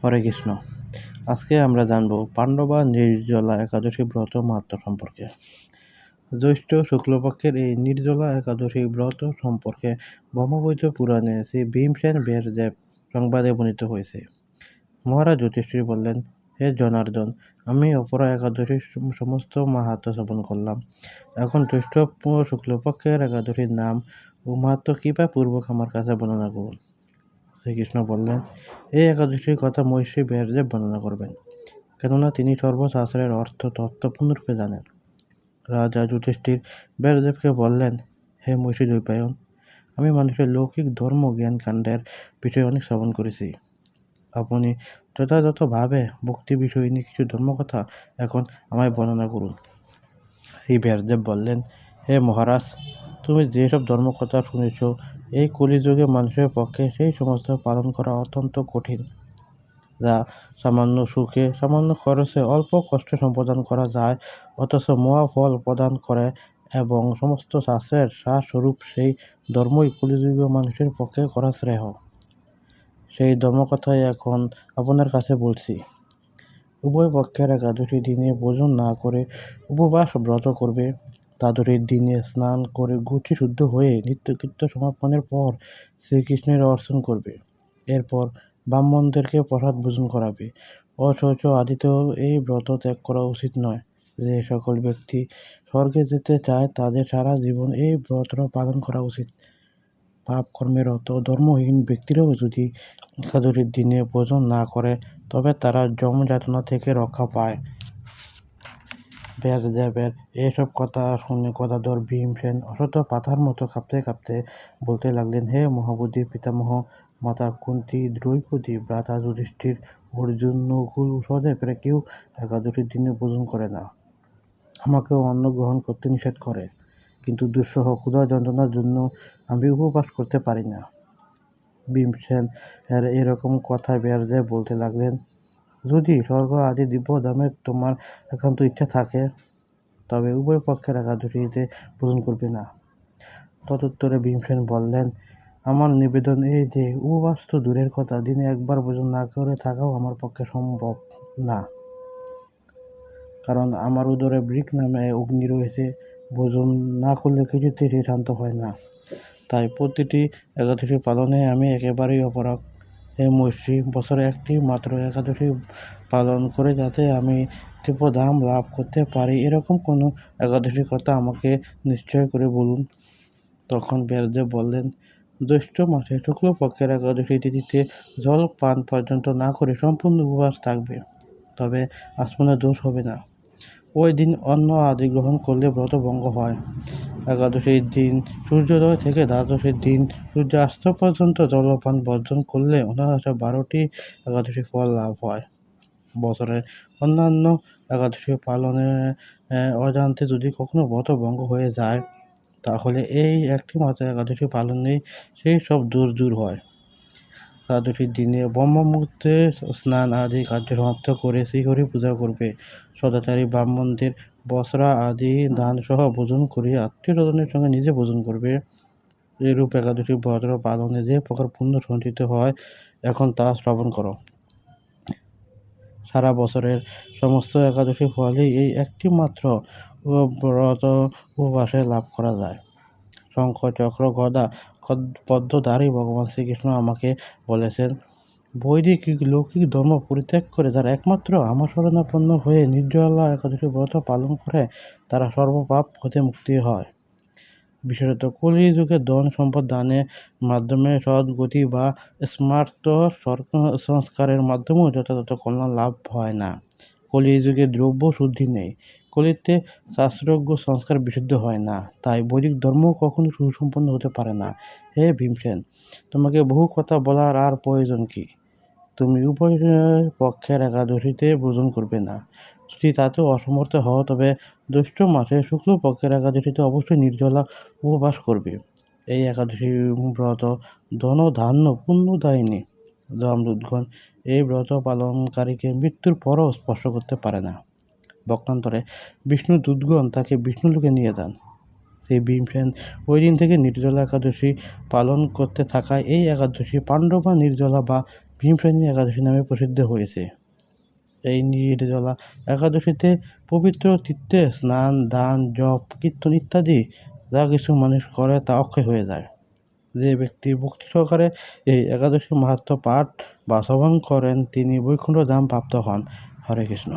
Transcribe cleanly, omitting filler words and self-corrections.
হরে কৃষ্ণ। আজকে আমরা জানব পাণ্ডবা নির্জলা একাদশী ব্রত মাহাত্ম্য সম্পর্কে। জ্যৈষ্ঠ শুক্লপক্ষের এই নির্জলা একাদশী ব্রত সম্পর্কে ব্রহ্মবৈদ্য পুরাণে শ্রী ভীমসেন ব্যাসদেব সংবাদে বর্ণিত হয়েছে। মহারাজ যুধিষ্ঠির বললেন, হে জনার্দন, আমি অপরা একাদশীর সমস্ত মাহাত্ম্য শ্রবণ করলাম। এখন জ্যৈষ্ঠ শুক্লপক্ষের একাদশীর নাম ও মাহাত্ম্য কৃপা পূর্বক আমার কাছে বর্ণনা করুন। শ্রীকৃষ্ণ বললেন, এই একাদশীর কথা মহর্ষি ব্যাসদেব বর্ণনা করবেন, কেননা তিনি সর্বশাস্ত্রের অর্থ তত্ত্ব পূর্ণরূপে জানেন। রাজা যুধিষ্ঠির ব্যাসদেবকে বললেন, হে মহর্ষি দ্বৈপায়ন, আমি মানুষের লৌকিক ধর্ম জ্ঞান কাণ্ডের বিষয়ে অনেক শ্রবণ করেছি। আপনি যথাযথভাবে ভক্তি বিষয় নিয়ে কিছু ধর্মকথা এখন আমায় বর্ণনা করুন। শ্রী ব্যাসদেব বললেন, হে মহারাজ, তুমি যেসব ধর্মকথা শুনেছ, এই কলিযুগে মানুষের পক্ষে সেই সমস্ত পালন করা অত্যন্ত কঠিন, যা সামান্য সুখে সামান্য খরচে অল্প কষ্ট সম্পাদন করা যায়, অথচ মহাফল প্রদান করে, এবং সমস্ত শাস্ত্রের সারস্বরূপ সেই ধর্মই কলিযুগীয় মানুষের পক্ষে করা শ্রেয়। সেই ধর্মকথাই এখন আপনার কাছে বলছি। উভয় পক্ষের একাদশী দিনে ভোজন না করে উপবাস ব্রত করবে। দ্বাদশীর দিনে স্নান করে গুচি শুদ্ধ হয়ে নিত্যকৃত্য সমাপনের পর শ্রীকৃষ্ণের অর্চন করবে। এরপর ব্রাহ্মণদেরকে প্রসাদ ভোজন করাবে। অশৌচ আদিতেও এই ব্রত ত্যাগ করা উচিত নয়। যে সকল ব্যক্তি স্বর্গে যেতে চায় তাদের সারা জীবন এই ব্রতটা পালন করা উচিত। পাপ কর্মেরত ধর্মহীন ব্যক্তিরাও যদি একাদশীর দিনে ভোজন না করে, তবে তারা যমযাতনা থেকে রক্ষা পায়। ব্যাসদেবের এসব কথা শুনে গদাধর ভীমসেন অশ্বত্থ পাতার মতো কাঁপতে কাঁপতে বলতে লাগলেন, হে মহাবুদ্ধির পিতামহ, মাতা কুন্তী, দ্রৌপদী, ভ্রাতা যুধিষ্ঠির, অর্জুন, নকুল, সহদেবের কেউ একাদশীর দিনে ভোজন করে না। আমাকেও অন্ন গ্রহণ করতে নিষেধ করে, কিন্তু দুঃসহ ক্ষুধা যন্ত্রণার জন্য আমি উপবাস করতে পারি না। ভীমসেন এর এরকম কথা ব্যাসদেব বলতে লাগলেন, যদি স্বর্গ আদি দিব্যধামে তোমার একান্ত ইচ্ছা থাকে, তবে উভয় পক্ষের একাদশীতে ভোজন করবে না। তদুত্তরে ভীমসেন বললেন, আমার নিবেদন এই যে, উপবাস তো দূরের কথা, দিনে একবার ভোজন না করে থাকাও আমার পক্ষে সম্ভব না। কারণ আমার উদরে বৃক নামে অগ্নি রয়েছে, ভোজন না করলে কিছুতেই সে শান্ত হয় না। তাই প্রতিটি একাদশী পালনে আমি একেবারেই অপারগ। হে মহর্ষি, বছরে একটি মাত্র একাদশী পালন করে যাতে আমি দিব্যধাম লাভ করতে পারি, এরকম কোনো একাদশীর কথা আমাকে নিশ্চয় করে বলুন। তখন ব্যাসদেব বললেন, জ্যৈষ্ঠ মাসে শুক্লপক্ষের একাদশী তিথিতে জল পান পর্যন্ত না করে সম্পূর্ণ উপবাস থাকবে, তবে আচমনে দোষ হবে না। ওই দিন অন্ন আদি গ্রহণ করলে ব্রত ভঙ্গ হয়। একাদশীর দিন সূর্যোদয় থেকে দ্বাদশীর দিন সূর্যাস্ত পর্যন্ত জলপান বর্জন করলে অনায়াসে 12টি একাদশী ফল লাভ হয়। বছরের অন্যান্য একাদশী পালনে অজান্তে যদি কখনো ব্রত ভঙ্গ হয়ে যায়, তাহলে এই একটি মাত্র একাদশী পালনেই সেই সব দোষ দূর হয়। দ্বাদশীর দিনে ব্রহ্মমুহূর্তে স্নান আদি কার্য সমাপ্ত করে শ্রীহরি পূজা করবে। সদাচারী ব্রাহ্মণদের বস্ত্রা আদি দানসহ ভোজন করিয়া আত্মীয় স্বজনের সঙ্গে নিজে ভোজন করবে। এরূপ একাদশী ব্রত পালনে যে প্রকার পুণ্য সঞ্চিত হয়, এখন তা শ্রবণ করো। সারা বছরের সমস্ত একাদশী ফলই এই একটি মাত্র ব্রত উপবাসে লাভ করা যায়। শঙ্খ, চক্র, গদা পদ্মধারী ভগবান শ্রীকৃষ্ণ আমাকে বলেছেন, বৈদিক লৌকিক ধর্ম পরিত্যাগ করে যারা একমাত্র আমার শরণাপন্ন হয়ে নির্জলা একাদশী ব্রত পালন করে, তারা সর্বপাপ হতে মুক্তি হয়। বিশেষত কলিযুগে ধন সম্পদ দানের মাধ্যমে, সদ্গতি বা স্মার্ত সংস্কারের মাধ্যমেও যথাযথ কল্যাণ লাভ হয় না। কলিযুগে দ্রব্য শুদ্ধি নেই, কলিতে শাস্ত্রজ্ঞ সংস্কার বিশুদ্ধ হয় না, তাই বৈদিক ধর্ম কখনো সুসম্পন্ন হতে পারে না। হে ভীমসেন, তোমাকে বহু কথা বলার আর প্রয়োজন কি? তুমি উভয় পক্ষের একাদশীতে ভোজন করবে না। যদি তাতেও অসমর্থ হও, তবে জ্যৈষ্ঠ মাসে শুক্লপক্ষের একাদশীতে অবশ্যই নির্জলা উপবাস করবে। এই একাদশী ব্রত ধন ধান্য পুণ্যদায়িনী। যমদূতগণ এই ব্রত পালনকারীকে মৃত্যুর পরও স্পর্শ করতে পারে না। পক্ষান্তরে বিষ্ণু দূতগণ তাকে বিষ্ণুলোকে নিয়ে যান। সেই ভীমসেন ওই দিন থেকে নির্জলা একাদশী পালন করতে থাকায় এই একাদশী পাণ্ডবা নির্জলা বা ভীমসেনী একাদশী নামে প্রসিদ্ধ হয়েছে। এই নির্জলা একাদশীতে পবিত্র তীর্থে স্নান, দান, জপ, কীর্তন ইত্যাদি যা কিছু মানুষ করে তা অক্ষয় হয়ে যায়। যে ব্যক্তি ভক্তি সহকারে এই একাদশী মাহাত্ম্য পাঠ বা শ্রবণ করেন তিনি বৈকুণ্ঠ ধাম প্রাপ্ত হন। হরে কৃষ্ণ।